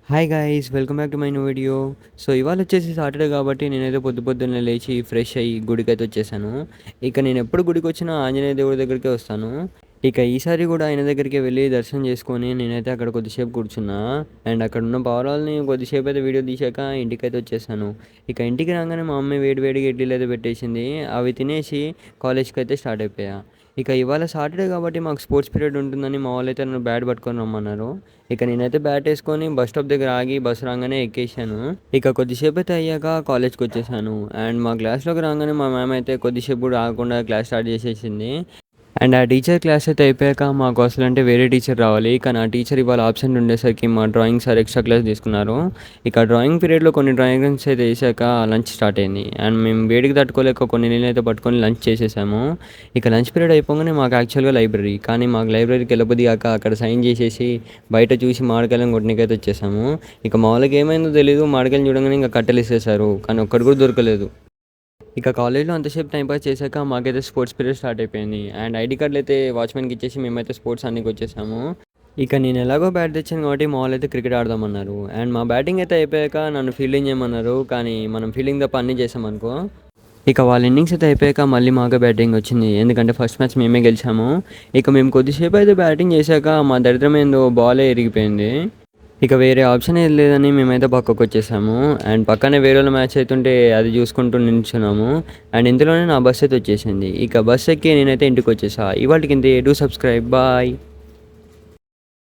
Hi guys welcome back to my new video. So ఇవాళ వచ్చేసి Saturday కాబట్టి నేనైతే పొద్దున్నే లేచి ఫ్రెష్ అయ్యి గుడికైతే వచ్చేసాను. ఇక నేను ఎప్పుడు గుడికి వచ్చినా ఆంజనేయ దేవుడి దగ్గరికే వస్తాను. ఇక ఈసారి కూడా ఆయన దగ్గరికి వెళ్ళి దర్శనం చేసుకొని నేనైతే అక్కడ కొద్దిసేపు కూర్చున్నా. అండ్ అక్కడ ఉన్న పావురాలని కొద్దిసేపు అయితే వీడియో తీసాక ఇంటికైతే వచ్చేసాను. ఇక ఇంటికి రాగానే మా మమ్మీ వేడి వేడిగా ఇడ్లీలు అయితే పెట్టేసింది. అవి తినేసి కాలేజ్కి అయితే స్టార్ట్ అయిపోయా. ఇక ఇవాళ సాటర్డే కాబట్టి మాకు స్పోర్ట్స్ పీరియడ్ ఉంటుందని మా వాళ్ళైతే నన్ను బ్యాట్ పట్టుకొని రమ్మన్నారు. ఇక నేనైతే బ్యాట్ వేసుకొని బస్ స్టాప్ దగ్గర ఆగి బస్సు రాగానే ఎక్కేసాను. ఇక కొద్దిసేపు అయితే అయ్యాక కాలేజ్కి వచ్చేసాను. అండ్ మా క్లాస్లోకి రాగానే మా మ్యామ్ అయితే కొద్దిసేపు కూడా ఆగకుండా క్లాస్ స్టార్ట్ చేసేసింది. అండ్ ఆ టీచర్ క్లాస్ అయితే అయిపోయాక మాకు అసలు అంటే వేరే టీచర్ రావాలి, కానీ ఆ టీచర్ ఇవాళ ఆబ్సెంట్ ఉండేసరికి మా డ్రాయింగ్ సార్ ఎక్స్ట్రా క్లాస్ తీసుకున్నారు. ఇక డ్రాయింగ్ పీరియడ్లో కొన్ని డ్రాయింగ్స్ అయితే వేసాక లంచ్ స్టార్ట్ అయింది. అండ్ మేము వేడికి తట్టుకోలేక కొన్ని నీళ్ళు అయితే పట్టుకొని లంచ్ చేసేసాము. ఇక లంచ్ పీరియడ్ అయిపోగానే మాకు యాక్చువల్గా లైబ్రరీ, కానీ మాకు లైబ్రరీకి వెళ్ళబుద్ది కాక అక్కడ సైన్ చేసేసి బయట చూసి మామిడికాయలను కొట్టనికైతే వచ్చేసాము. ఇక మా వాళ్ళకి ఏమైందో తెలీదు, మామిడికాయలు చూడగానే ఇంకా కట్టెలు ఇసేసారు, కానీ ఒక్కటి కూడా దొరకలేదు. ఇక కాలేజ్లో అంతసేపు టైంపాస్ చేశాక మాకైతే స్పోర్ట్స్ పీరియడ్ స్టార్ట్ అయిపోయింది. అండ్ ఐడి కార్డులు అయితే వాచ్మెన్కి ఇచ్చేసి మేమైతే స్పోర్ట్స్ అన్నికి వచ్చేసాము. ఇక నేను ఎలాగో బ్యాట్ తెచ్చాను కాబట్టి మా వాళ్ళు అయితే క్రికెట్ ఆడదామన్నారు. అండ్ మా బ్యాటింగ్ అయితే అయిపోయాక నన్ను ఫీల్డింగ్ చేయమన్నారు, కానీ మనం ఫీల్డింగ్ తప్ప అన్నీ చేసామనుకో. ఇక వాళ్ళ ఇన్నింగ్స్ అయితే అయిపోయాక మళ్ళీ మాకే బ్యాటింగ్ వచ్చింది, ఎందుకంటే ఫస్ట్ మ్యాచ్ మేమే గెలిచాము. ఇక మేము కొద్దిసేపు అయితే బ్యాటింగ్ చేశాక మా దరిద్రం ఏందో బాలే ఇరిగిపోయింది. ఇక వేరే ఆప్షన్ ఏది లేదని మేమైతే పక్కకు వచ్చేసాము. అండ్ పక్కనే వేరే వాళ్ళ మ్యాచ్ అవుతుంటే అది చూసుకుంటూ నిల్చున్నాము. అండ్ ఇందులోనే నా బస్ అయితే వచ్చేసింది. ఇక బస్ ఎక్కి నేనైతే ఇంటికి వచ్చేసా. ఇవాళకి ఇంతే. Do subscribe. బాయ్.